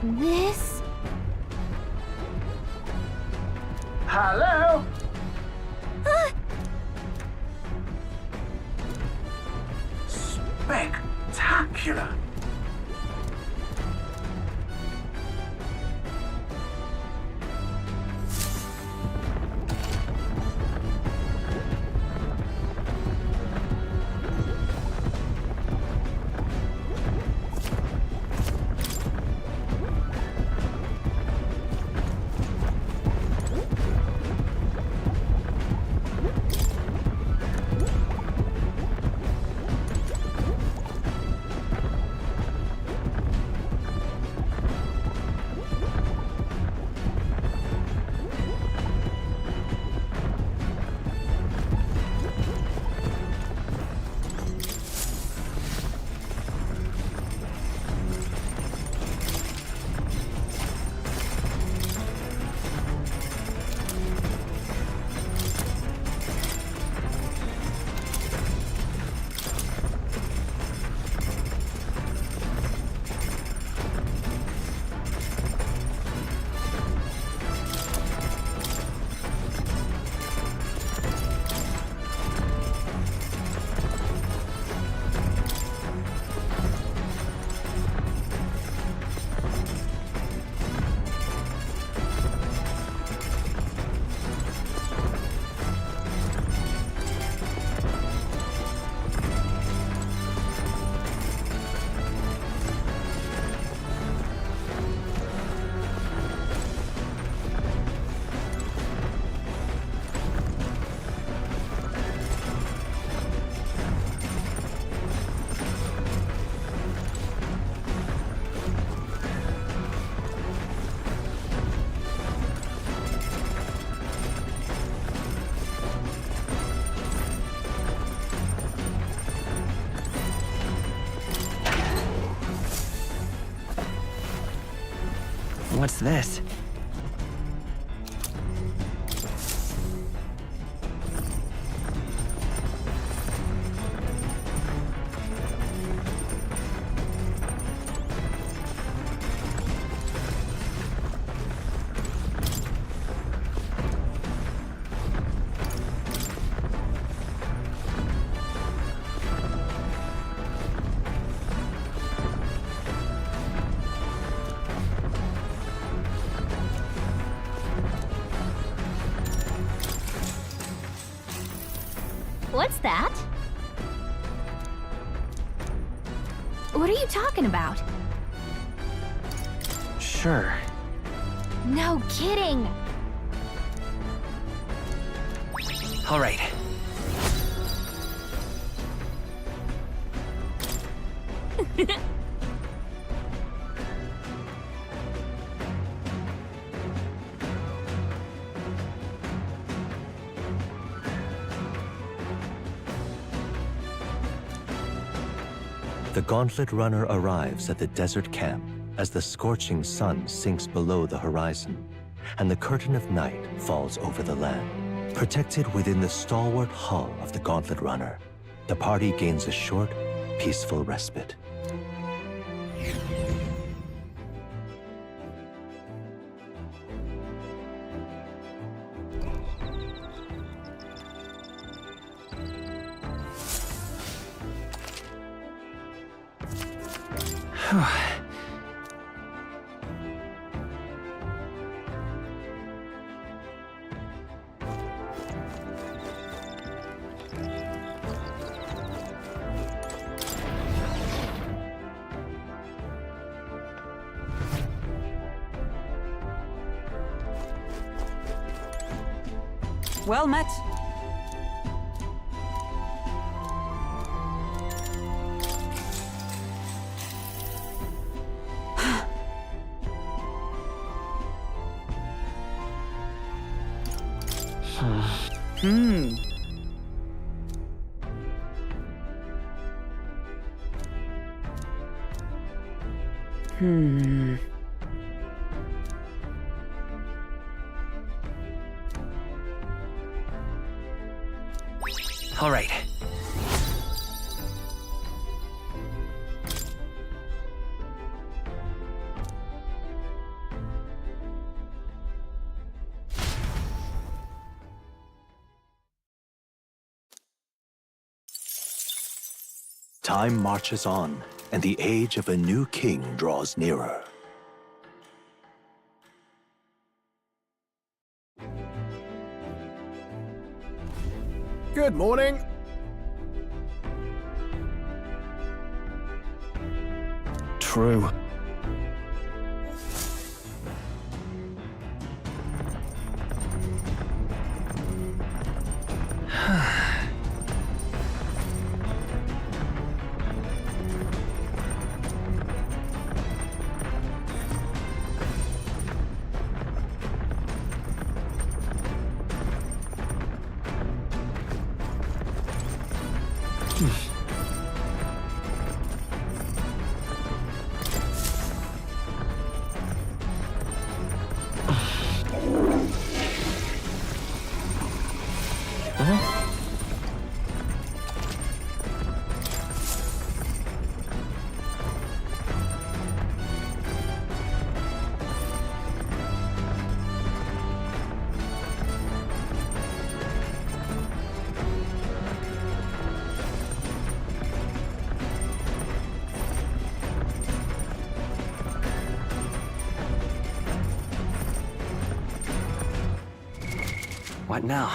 This... Hello? Spectacular! What's this? What's that? What are you talking about? Sure. No kidding! All right. The Gauntlet Runner arrives at the desert camp as the scorching sun sinks below the horizon and the curtain of night falls over the land. Protected within the stalwart hull of the Gauntlet Runner, the party gains a short, peaceful respite. Well met. Hmm. Hmm. All right. Time marches on, and the age of a new king draws nearer. Good morning. True. What now?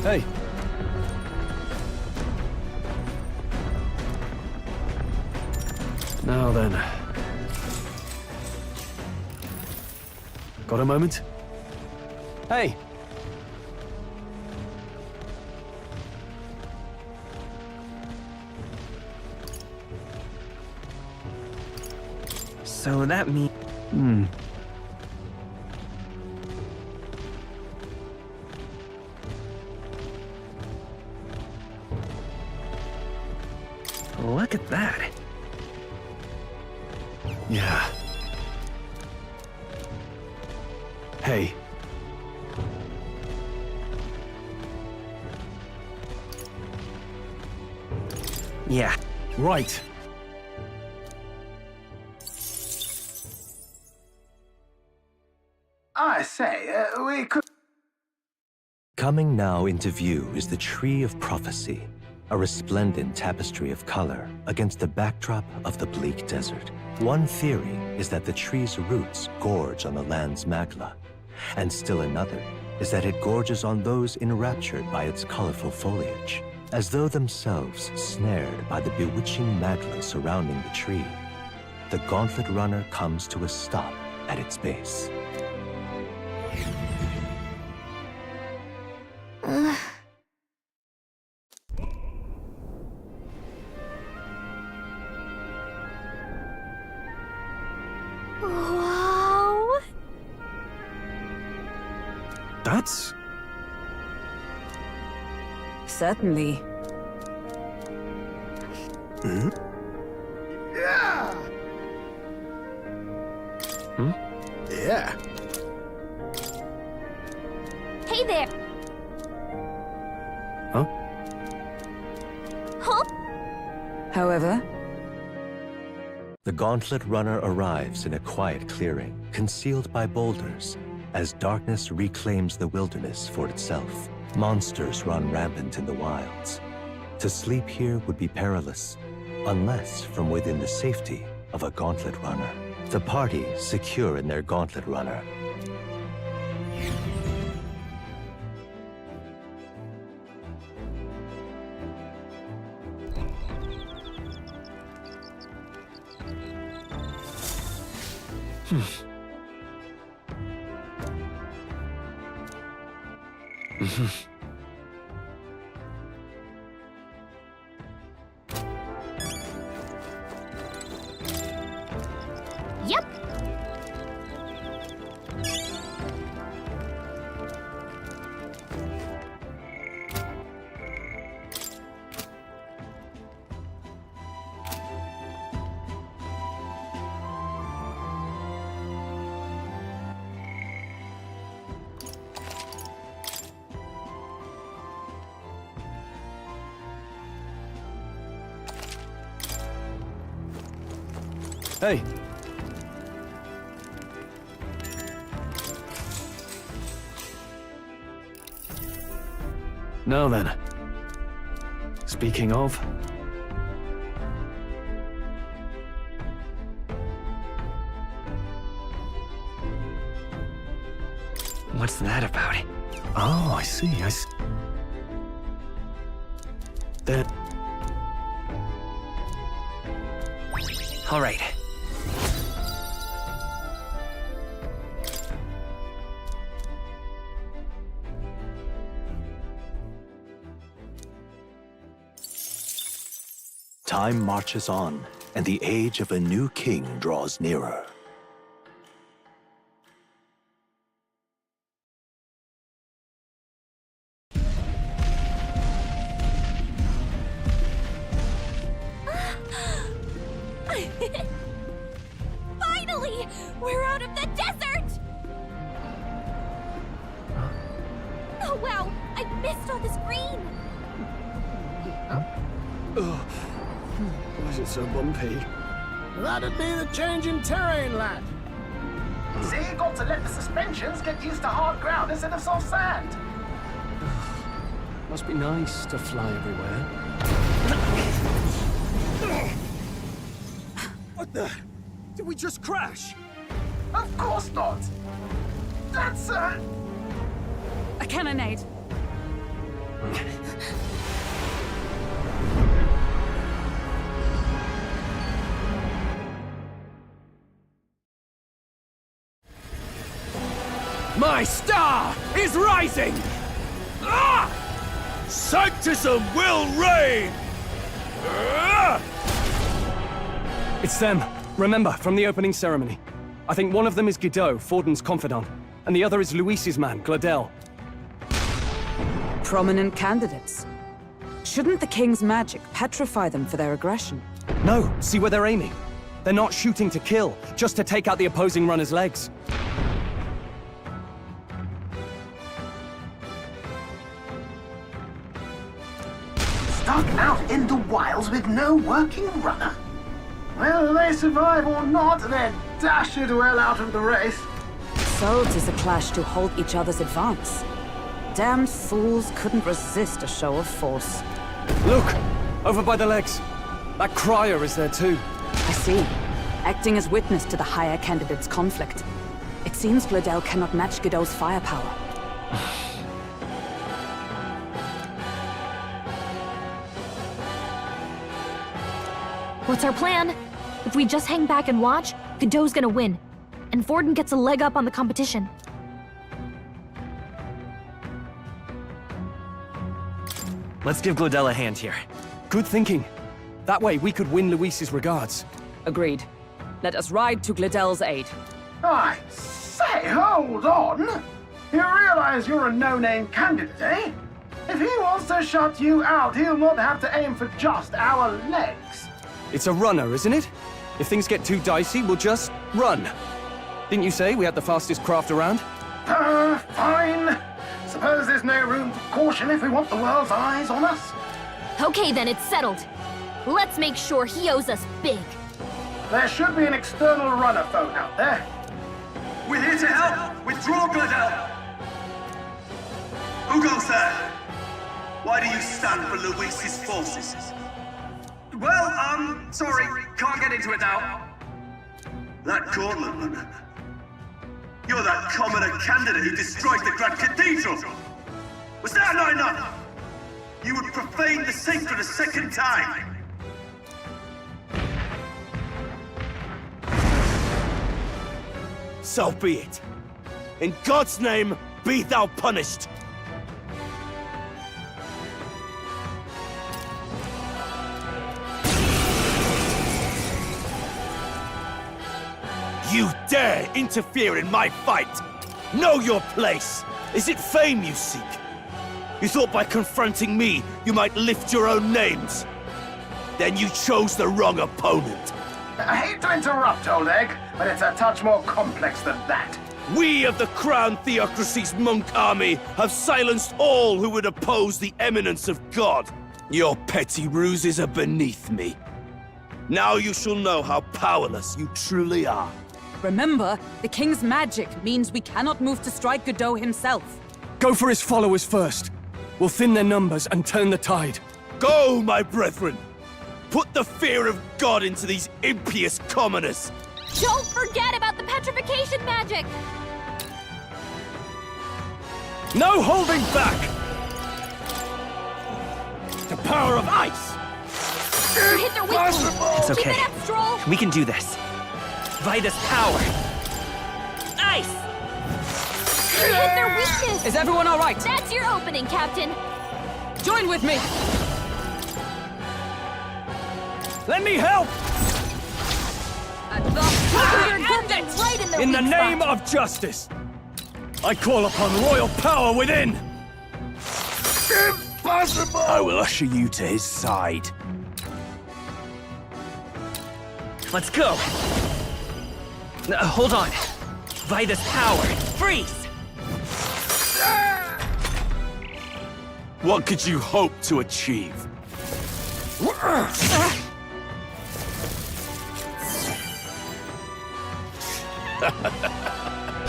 Hey. Now then. Got a moment? Hey. So that means... Look at that. Yeah. Hey. Yeah. Right. I say, we could... Coming now into view is the Tree of Prophecy, a resplendent tapestry of color against the backdrop of the bleak desert. One theory is that the tree's roots gorge on the land's magla, and still another is that it gorges on those enraptured by its colorful foliage, as though themselves snared by the bewitching magla surrounding the tree. The Gauntlet Runner comes to a stop at its base. Wow. That's... Certainly. Yeah. Yeah. Hey there. Huh? Huh? However, The Gauntlet Runner arrives in a quiet clearing, concealed by boulders, as darkness reclaims the wilderness for itself. Monsters run rampant in the wilds. To sleep here would be perilous, unless from within the safety of a Gauntlet Runner. The party, secure in their Gauntlet Runner, Yep. Hey. Now then. Speaking of... What's that about? Oh, I see. There... All right. Time marches on, and the age of a new king draws nearer. Finally! We're out of the desert! Oh wow! I missed on the screen! Why is it so bumpy? That'd be the change in terrain, lad. See, you got to let the suspensions get used to hard ground instead of soft sand. Must be nice to fly everywhere. What the? Did we just crash? Of course not. That's, A cannonade. My star is rising! Ah! Sanctism will reign! Ah! It's them. Remember, from the opening ceremony. I think one of them is Guido, Forden's confidant, and the other is Luis's man, Gladel. Prominent candidates. Shouldn't the king's magic petrify them for their aggression? No, see where they're aiming. They're not shooting to kill, just to take out the opposing runner's legs. stuck out in the wilds with no working runner. Whether they survive or not, they're dashed well out of the race. So 'tis a clash to halt each other's advance. Damned fools couldn't resist a show of force. Look! Over by the legs. That crier is there too. I see. Acting as witness to the higher candidate's conflict. It seems Gladel cannot match Godot's firepower. What's our plan? If we just hang back and watch, Godot's gonna win. And Forden gets a leg up on the competition. Let's give Gladel a hand here. Good thinking. That way we could win Luis's regards. Agreed. Let us ride to Gladel's aid. I say, hold on. You realize you're a no-name candidate, eh? If he wants to shut you out, he'll not have to aim for just our legs. It's a runner, isn't it? If things get too dicey, we'll just run. Didn't you say we had the fastest craft around? Fine. Suppose there's no room for caution if we want the world's eyes on us. Okay then, it's settled. Let's make sure he owes us big. There should be an external runner phone out there. We're here to help! Withdraw, Gladel! Who goes there? Why do you stand for Luis's forces? Well, sorry, can't get into it now. That Gauntlet runner. You're that commoner candidate who destroyed the Grand Cathedral! Was that not enough? You would profane the sacred a second time! So be it. In God's name, be thou punished. You dare interfere in my fight! Know your place! Is it fame you seek? You thought by confronting me, you might lift your own names? Then you chose the wrong opponent. I hate to interrupt, Old Egg, but it's a touch more complex than that. We of the Crown Theocracy's monk army have silenced all who would oppose the eminence of God. Your petty ruses are beneath me. Now you shall know how powerless you truly are. Remember, the king's magic means we cannot move to strike Godot himself. Go for his followers first. We'll thin their numbers and turn the tide. Go, my brethren! Put the fear of God into these impious commoners! Don't forget about the petrification magic! No holding back! The power of ice! Hit their weak point. It's okay. Keep it up, Stroll! We can do this. Vitus power! Ice! Hit their weakness! Is everyone all right? That's your opening, Captain! Join with me! Let me help! Your goodness right in their In the weak name spot. of justice, I call upon royal power within! Impossible! I will usher you to his side. Let's go! Hold on. Vitus power! Freeze! What could you hope to achieve?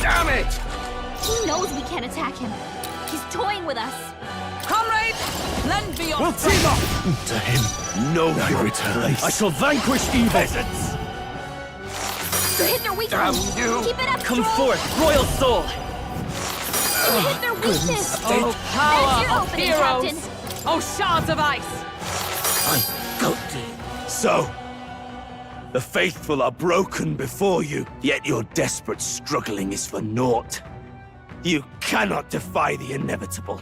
Damn it! He knows we can't attack him. He's toying with us. Comrades, lend me your We'll team up! To him, No I return. I shall vanquish evil! Peasants! Hit their weak point. Keep it up, Come Stroll. forth, royal soul! Hit their weakness. Oh, That's power your of opening, heroes! Captain. Oh, shards of ice! So, the faithful are broken before you, yet your desperate struggling is for naught. You cannot defy the inevitable.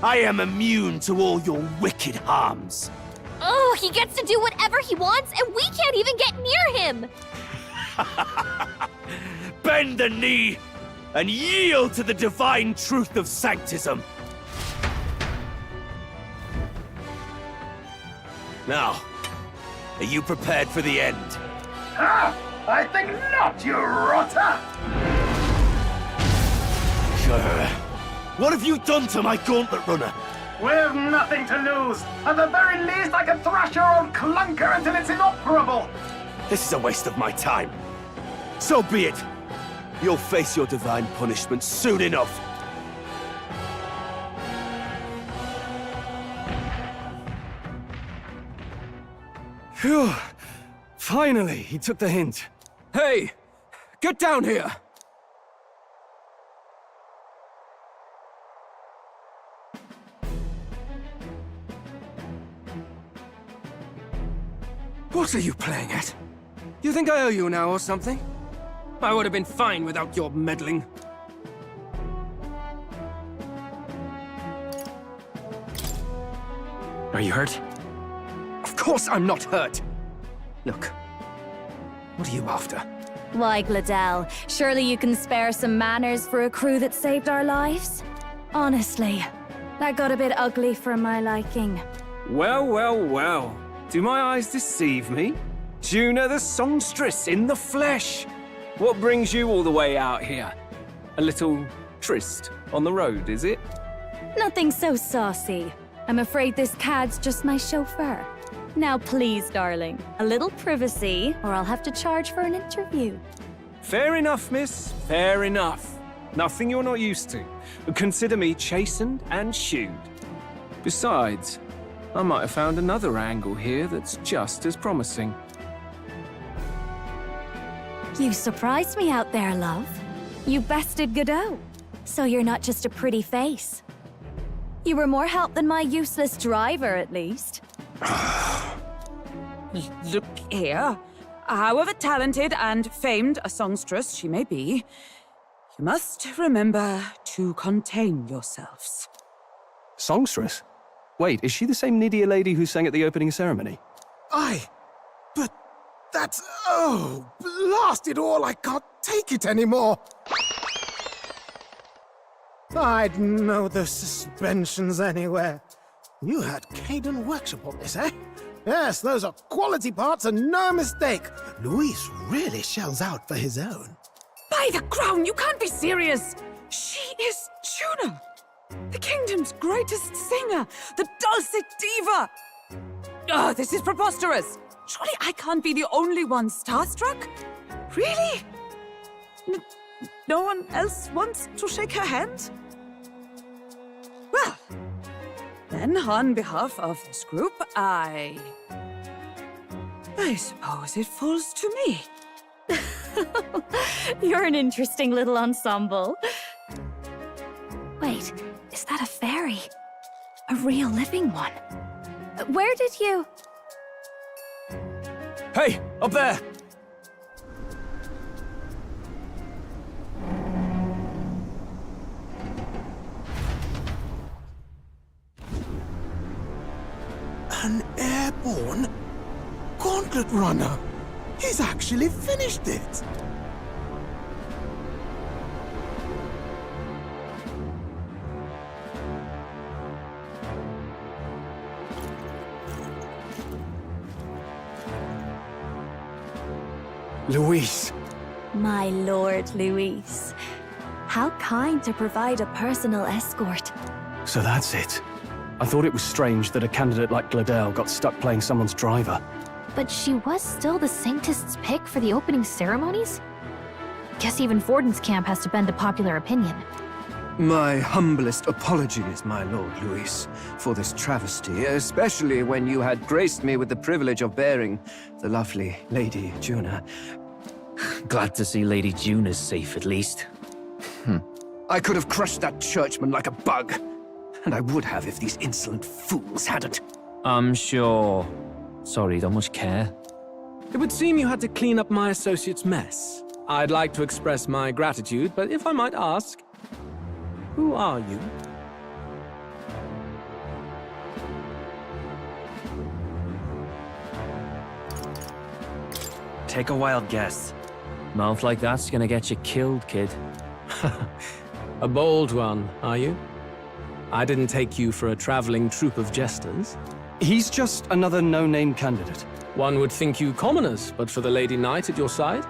I am immune to all your wicked harms. Oh, he gets to do whatever he wants, and we can't even get near him. Bend the knee and yield to the divine truth of sanctism. Now, are you prepared for the end? Ah, I think not, you rotter! What have you done to my gauntlet runner? We've nothing to lose. At the very least, I can thrash your old clunker until it's inoperable. This is a waste of my time. So be it. You'll face your divine punishment soon enough. Phew. Finally, he took the hint. Hey! Get down here! What are you playing at? You think I owe you now or something? I would have been fine without your meddling. Are you hurt? Of course I'm not hurt! Look, what are you after? Why, Gladell, surely you can spare some manners for a crew that saved our lives? Honestly, that got a bit ugly for my liking. Well, well, well. Do my eyes deceive me? Juno the songstress in the flesh! What brings you all the way out here? A little tryst on the road, is it? Nothing so saucy. I'm afraid this cad's just my chauffeur. Now please, darling, a little privacy, or I'll have to charge for an interview. Fair enough, miss. Fair enough. Nothing you're not used to. But consider me chastened and shoed. Besides, I might have found another angle here that's just as promising. You surprised me out there, love. You bested Godot. So you're not just a pretty face. You were more help than my useless driver, at least. Look here. However talented and famed a songstress she may be, you must remember to contain yourselves. Songstress? Wait, is she the same Nydia lady who sang at the opening ceremony? Aye, but that's... Oh, blast it all, I can't take it anymore. I'd know the suspensions anywhere. You had Caden workshop on this, eh? Yes, those are quality parts and no mistake. Luis really shells out for his own. By the crown, you can't be serious! She is Juno, the kingdom's greatest singer, the dulcet diva! Oh, this is preposterous! Surely I can't be the only one starstruck? Really? No one else wants to shake her hand? Well, then on behalf of this group, I suppose it falls to me. You're an interesting little ensemble. Wait, is that a fairy? A real living one? Where did you... Hey, up there! An airborne gauntlet runner. He's actually finished it. Luis. My lord, Luis. How kind to provide a personal escort. So that's it. I thought it was strange that a candidate like Gladel got stuck playing someone's driver. But she was still the Sanctist's pick for the opening ceremonies? Guess even Forden's camp has to bend to popular opinion. My humblest apologies, my lord Luis, for this travesty, especially when you had graced me with the privilege of bearing the lovely Lady Juna. Glad to see Lady Juna's safe, at least. I could have crushed that churchman like a bug. And I would have if these insolent fools hadn't. I'm sure. Sorry, don't much care. It would seem you had to clean up my associate's mess. I'd like to express my gratitude, but if I might ask, who are you? Take a wild guess. Mouth like that's gonna get you killed, kid. A bold one, are you? I didn't take you for a traveling troupe of jesters. He's just another no-name candidate. One would think you commoners, but for the Lady Knight at your side.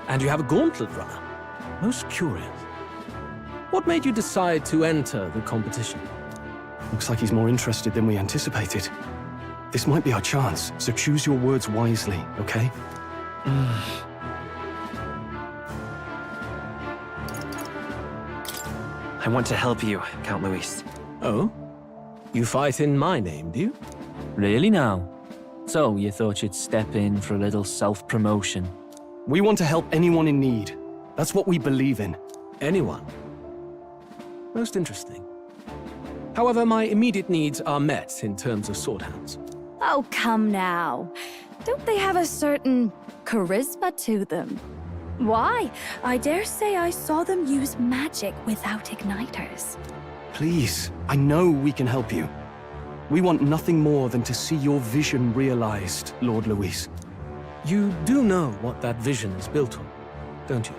And you have a gauntlet runner. Most curious. What made you decide to enter the competition? Looks like he's more interested than we anticipated. This might be our chance, so choose your words wisely, okay? I want to help you, Count Luis. Oh? You fight in my name, do you? Really now? So, you thought you'd step in for a little self-promotion? We want to help anyone in need. That's what we believe in. Anyone. Most interesting. However, my immediate needs are met in terms of swordhands. Oh, come now. Don't they have a certain charisma to them? Why? I dare say I saw them use magic without igniters. Please, I know we can help you. We want nothing more than to see your vision realized, Lord Luis. You do know what that vision is built on, don't you?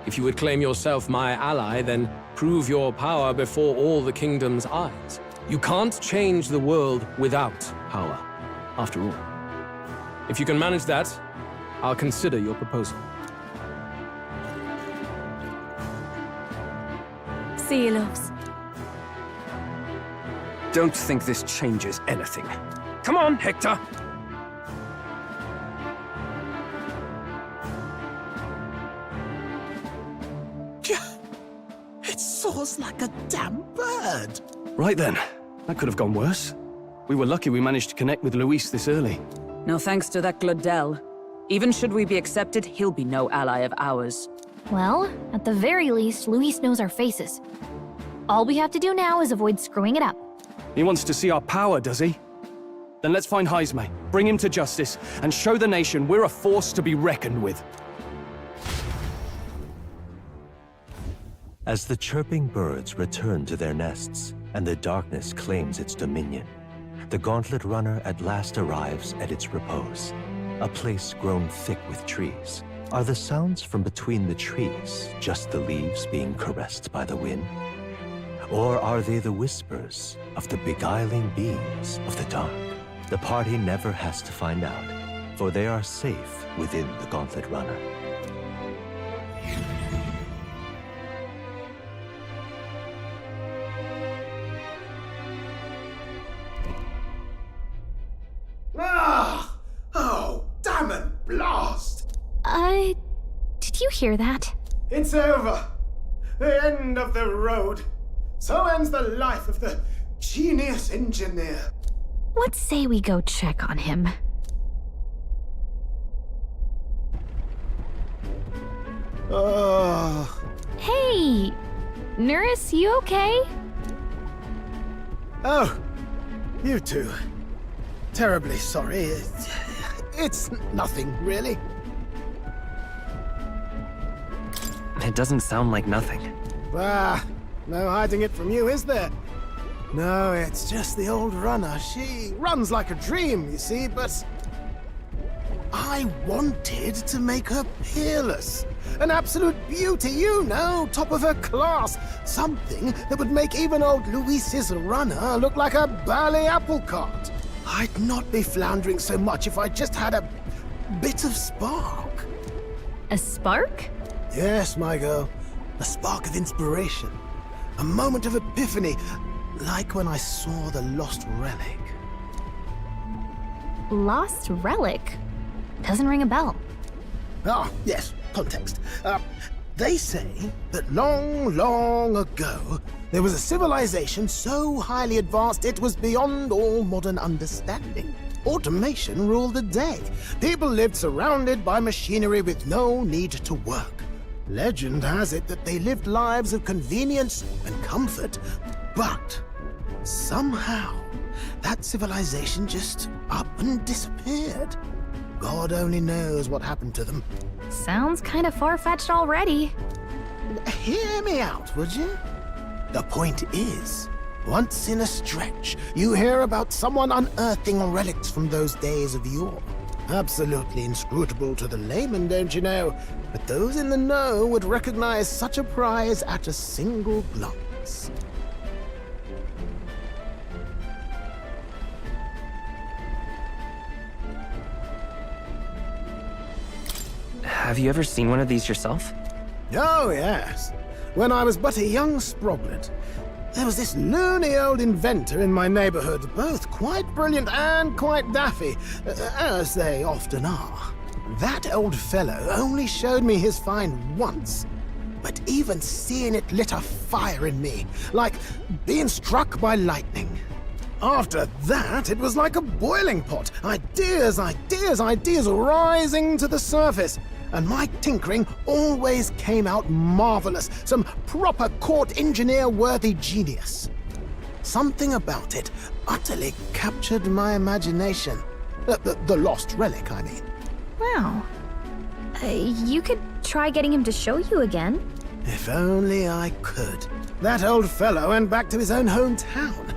If you would claim yourself my ally, then prove your power before all the kingdom's eyes. You can't change the world without power, after all. If you can manage that, I'll consider your proposal. See you, loves. Don't think this changes anything. Come on, Hector! It soars like a damn bird. Right then. That could have gone worse. We were lucky we managed to connect with Luis this early. No thanks to that Gladel. Even should we be accepted, he'll be no ally of ours. Well, at the very least, Luis knows our faces. All we have to do now is avoid screwing it up. He wants to see our power, does he? Then let's find Heisme, bring him to justice, and show the nation we're a force to be reckoned with. As the chirping birds return to their nests and the darkness claims its dominion, the Gauntlet Runner at last arrives at its repose, a place grown thick with trees. Are the sounds from between the trees just the leaves being caressed by the wind? Or are they the whispers of the beguiling beings of the dark? The party never has to find out, for they are safe within the Gauntlet Runner. Ah! Oh, damn it, blast! Did you hear that? It's over. The end of the road. So ends the life of the genius engineer. Let's say we go check on him. Oh. Hey! Nurse, you okay? Oh, you two. Terribly sorry. It's nothing, really. It doesn't sound like nothing. Ah, no hiding it from you, is there? No, it's just the old runner. She runs like a dream, you see, but I wanted to make her peerless. An absolute beauty, you know, top of her class. Something that would make even old Luis's runner look like a bally apple cart. I'd not be floundering so much if I just had a bit of spark. A spark? Yes, my girl. A spark of inspiration. A moment of epiphany, like when I saw the lost relic. Lost relic? Doesn't ring a bell. Ah, yes, context. They say that long, long ago, there was a civilization so highly advanced it was beyond all modern understanding. Automation ruled the day. People lived surrounded by machinery with no need to work. Legend has it that they lived lives of convenience and comfort, but somehow that civilization just up and disappeared. God only knows what happened to them. Sounds kind of far-fetched already. Hear me out, would you? The point is, once in a stretch, you hear about someone unearthing relics from those days of yore. Absolutely inscrutable to the layman, don't you know? But those in the know would recognize such a prize at a single glance. Have you ever seen one of these yourself? Oh, yes. When I was but a young sproglet, there was this loony old inventor in my neighborhood, both quite brilliant and quite daffy, as they often are. That old fellow only showed me his find once, but even seeing it lit a fire in me, like being struck by lightning. After that, it was like a boiling pot. Ideas, ideas, ideas rising to the surface. And my tinkering always came out marvelous. Some proper court engineer-worthy genius. Something about it utterly captured my imagination. The lost relic, I mean. Wow. You could try getting him to show you again. If only I could. That old fellow went back to his own hometown.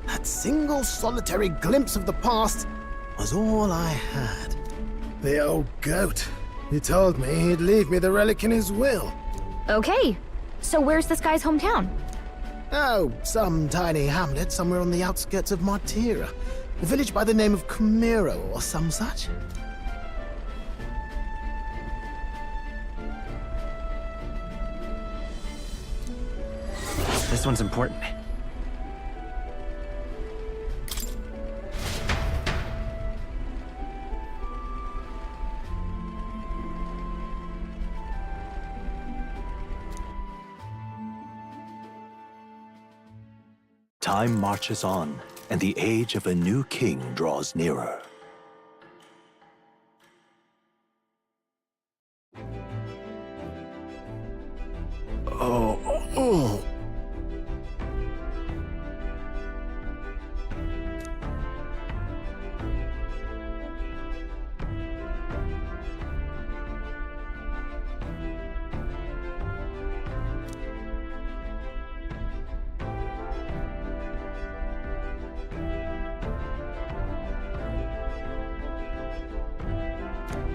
That single solitary glimpse of the past was all I had. The old goat. He told me he'd leave me the relic in his will. Okay, so where's this guy's hometown? Oh, some tiny hamlet somewhere on the outskirts of Martira. A village by the name of Camiro or some such. This one's important. Time marches on, and the age of a new king draws nearer. Oh.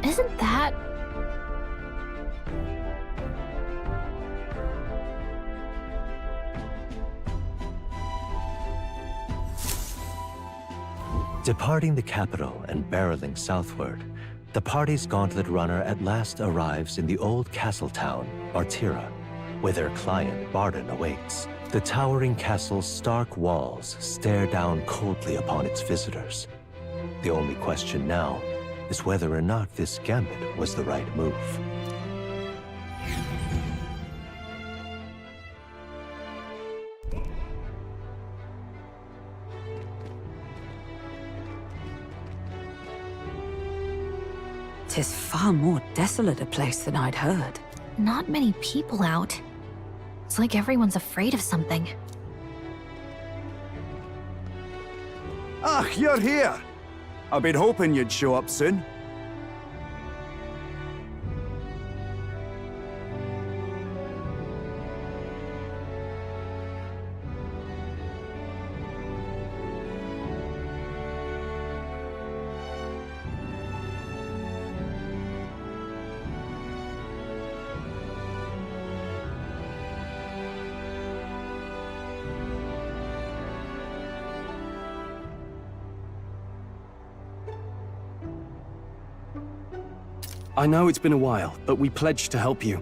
Isn't that... Departing the capital and barreling southward, the party's gauntlet runner at last arrives in the old castle town, Artira, where their client, Barden, awaits. The towering castle's stark walls stare down coldly upon its visitors. The only question now is whether or not this gambit was the right move. Tis far more desolate a place than I'd heard. Not many people out. It's like everyone's afraid of something. Ah, you're here! I've been hoping you'd show up soon. I know it's been a while, but we pledged to help you.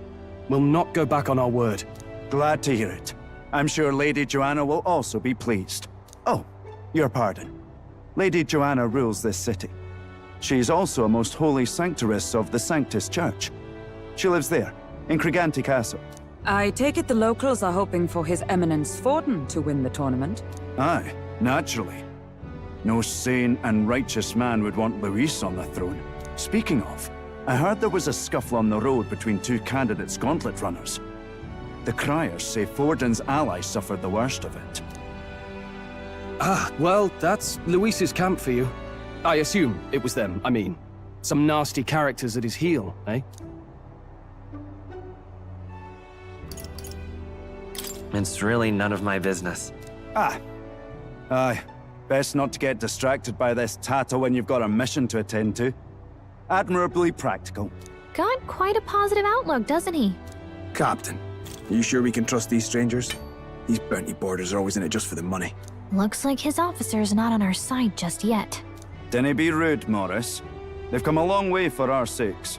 We'll not go back on our word. Glad to hear it. I'm sure Lady Joanna will also be pleased. Oh, your pardon. Lady Joanna rules this city. She's also a most holy sanctoress of the Sanctus Church. She lives there, in Criganti Castle. I take it the locals are hoping for His Eminence Forden to win the tournament. Aye, naturally. No sane and righteous man would want Luis on the throne. Speaking of, I heard there was a scuffle on the road between two candidates' gauntlet runners. The criers say Forden's ally suffered the worst of it. Ah, well, that's Luis's camp for you. I assume it was them, I mean. Some nasty characters at his heel, eh? It's really none of my business. Aye. Best not to get distracted by this tattle when you've got a mission to attend to. Admirably practical. Got quite a positive outlook, doesn't he? Captain, are you sure we can trust these strangers? These bounty boarders are always in it just for the money. Looks like his officer's not on our side just yet. Dinna be rude, Morris. They've come a long way for our sakes.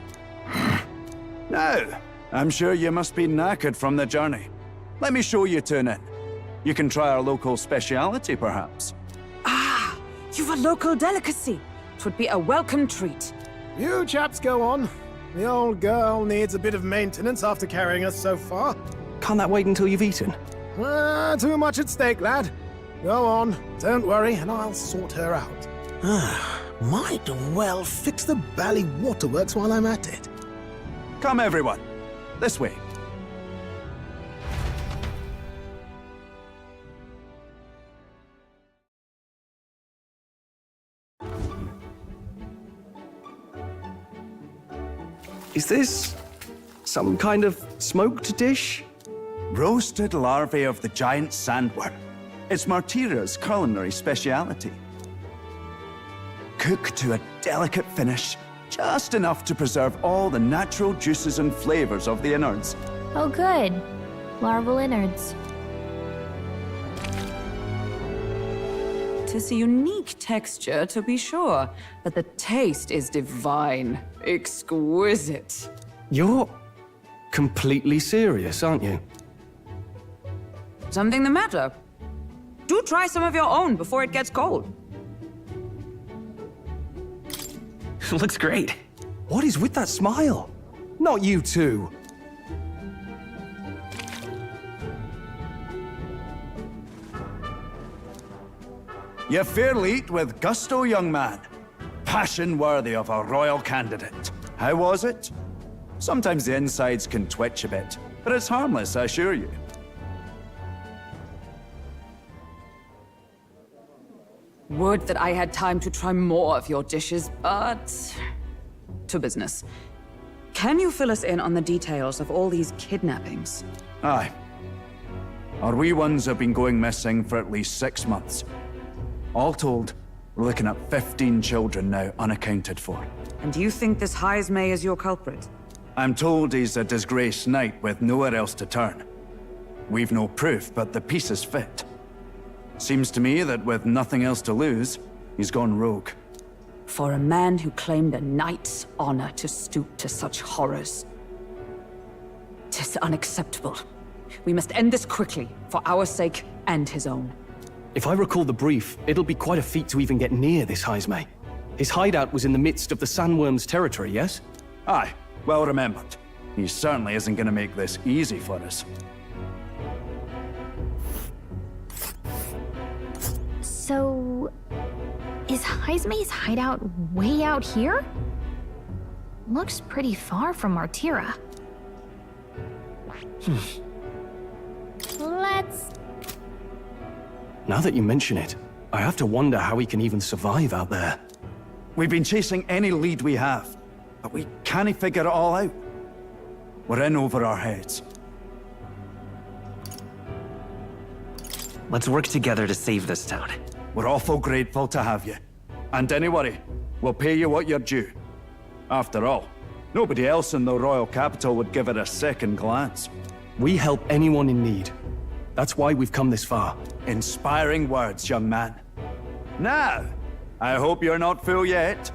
Now, I'm sure you must be knackered from the journey. Let me show you to an inn. You can try our local speciality, perhaps. Ah, you've a local delicacy. 'Twould be a welcome treat. You chaps go on. The old girl needs a bit of maintenance after carrying us so far. Can't that wait until you've eaten? Too much at stake, lad. Go on, don't worry, and I'll sort her out. Might well fix the bally waterworks while I'm at it. Come, everyone. This way. Is this some kind of smoked dish? Roasted larvae of the giant sandworm. It's Martira's culinary speciality. Cooked to a delicate finish, just enough to preserve all the natural juices and flavors of the innards. Oh good. Larval innards. 'Tis a unique texture, to be sure, but the taste is divine. Exquisite. You're completely serious, aren't you? Something the matter? Do try some of your own before it gets cold. Looks great. What is with that smile? Not you two. You fairly eat with gusto, young man. Passion worthy of a royal candidate. How was it? Sometimes the insides can twitch a bit, but it's harmless, I assure you. Would that I had time to try more of your dishes, but... to business. Can you fill us in on the details of all these kidnappings? Aye. Our wee ones have been going missing for at least 6 months. All told, We're looking at 15 children now unaccounted for. And you think this Heismay is your culprit? I'm told he's a disgraced knight with nowhere else to turn. We've no proof, but the pieces fit. Seems to me that with nothing else to lose, he's gone rogue. For a man who claimed a knight's honor to stoop to such horrors. 'Tis unacceptable. We must end this quickly, for our sake and his own. If I recall the brief, it'll be quite a feat to even get near this Heismay. His hideout was in the midst of the Sandworm's territory, yes? Aye, well remembered. He certainly isn't going to make this easy for us. So... is Heismay's hideout way out here? Looks pretty far from Martira. Let's... Now that you mention it, I have to wonder how he can even survive out there. We've been chasing any lead we have, but we can't figure it all out. We're in over our heads. Let's work together to save this town. We're awful grateful to have you. And don't worry, we'll pay you what you're due. After all, nobody else in the royal capital would give it a second glance. We help anyone in need. That's why we've come this far. Inspiring words, young man. Now, I hope you're not full yet.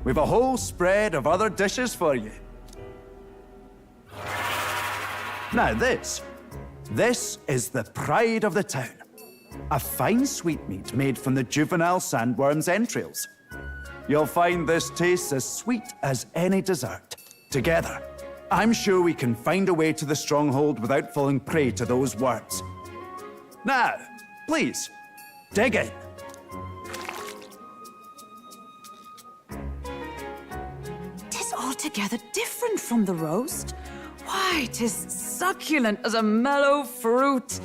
We've a whole spread of other dishes for you. Now this is the pride of the town. A fine sweetmeat made from the juvenile sandworm's entrails. You'll find this tastes as sweet as any dessert. Together, I'm sure we can find a way to the stronghold without falling prey to those words. Now, please, dig in. Tis altogether different from the roast. Why, 'tis succulent as a mellow fruit.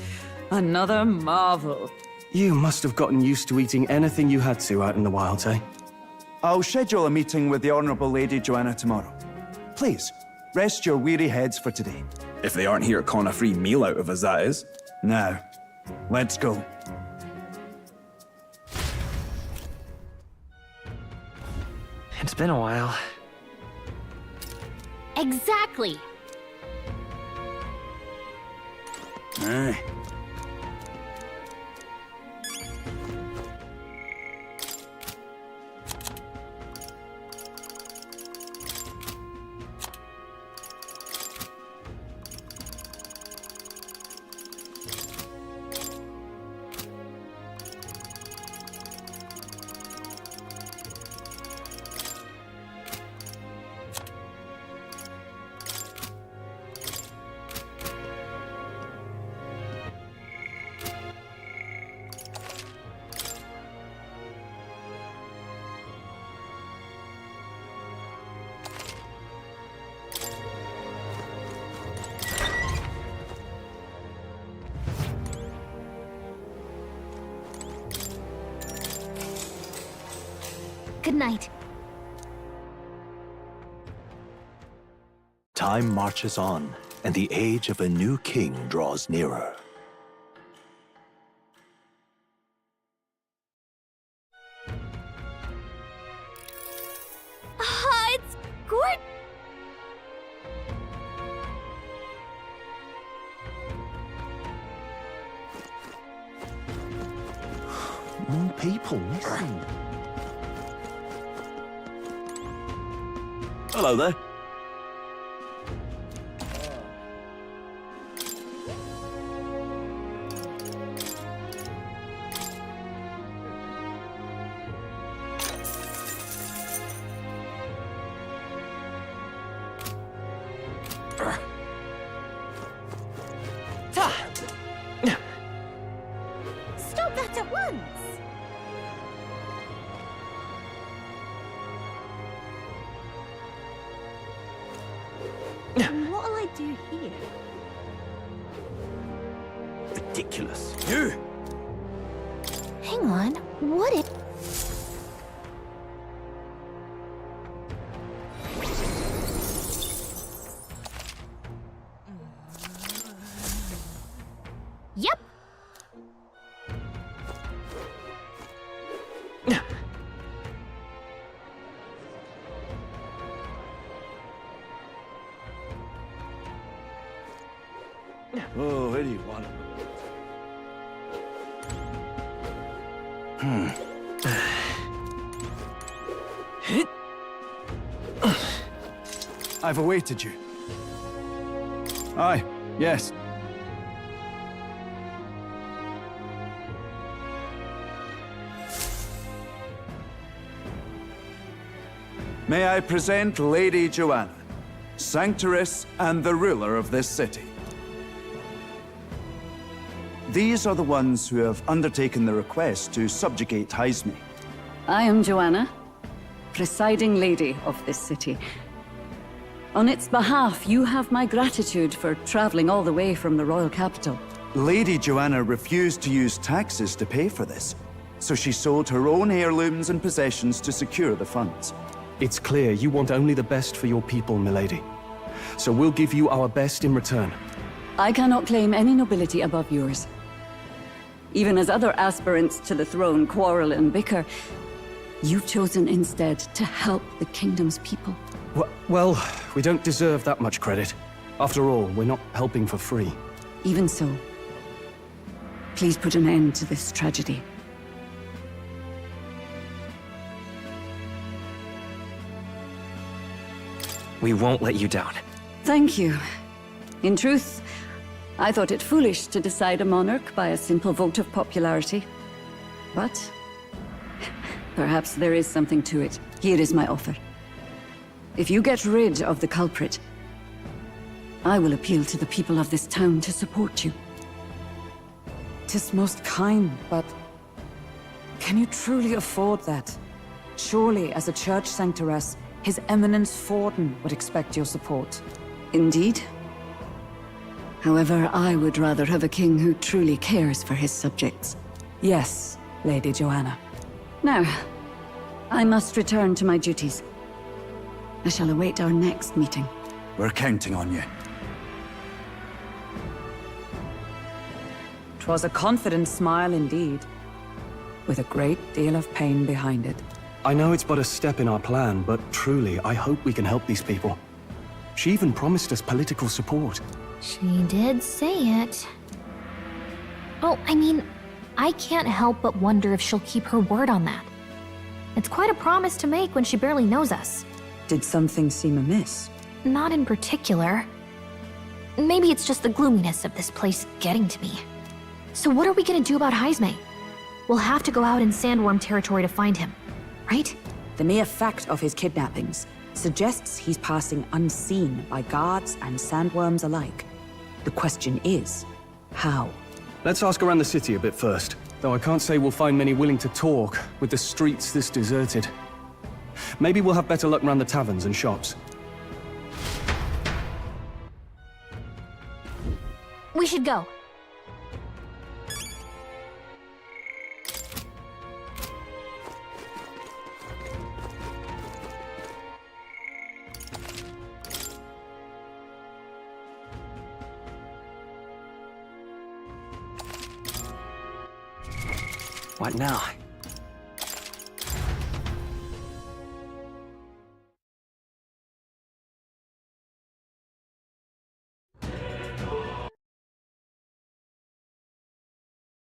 Another marvel. You must have gotten used to eating anything you had to out in the wilds, eh? I'll schedule a meeting with the Honourable Lady Joanna tomorrow. Please, rest your weary heads for today. If they aren't here calling a free meal out of us, that is. Now, let's go. It's been a while. Exactly! Aye. Good night. Time marches on, and the age of a new king draws nearer. It's gorgeous! More people missing. Hello there. Stop that at once! What'll I do here? Ridiculous. You! Hang on, what if... Yep. pretty one. I've awaited you. Aye, yes. May I present Lady Joanna, Sanctoress and the ruler of this city. These are the ones who have undertaken the request to subjugate Hyzme. I am Joanna, presiding lady of this city. On its behalf, you have my gratitude for traveling all the way from the royal capital. Lady Joanna refused to use taxes to pay for this, so she sold her own heirlooms and possessions to secure the funds. It's clear you want only the best for your people, milady. So we'll give you our best in return. I cannot claim any nobility above yours. Even as other aspirants to the throne quarrel and bicker, you've chosen instead to help the kingdom's people. Well, we don't deserve that much credit. After all, we're not helping for free. Even so, please put an end to this tragedy. We won't let you down. Thank you. In truth, I thought it foolish to decide a monarch by a simple vote of popularity. But perhaps there is something to it. Here is my offer. If you get rid of the culprit, I will appeal to the people of this town to support you. 'Tis most kind, but can you truly afford that? Surely, as a church sanctoress, His Eminence Forden would expect your support. Indeed. However, I would rather have a king who truly cares for his subjects. Yes, Lady Joanna. Now, I must return to my duties. I shall await our next meeting. We're counting on you. 'Twas a confident smile indeed, with a great deal of pain behind it. I know it's but a step in our plan, but truly, I hope we can help these people. She even promised us political support. She did say it. Oh, I mean, I can't help but wonder if she'll keep her word on that. It's quite a promise to make when she barely knows us. Did something seem amiss? Not in particular. Maybe it's just the gloominess of this place getting to me. So what are we gonna do about Hyzme? We'll have to go out in Sandworm territory to find him, right? The mere fact of his kidnappings suggests he's passing unseen by guards and sandworms alike. The question is, how? Let's ask around the city a bit first. Though I can't say we'll find many willing to talk, with the streets this deserted. Maybe we'll have better luck around the taverns and shops. We should go. What now?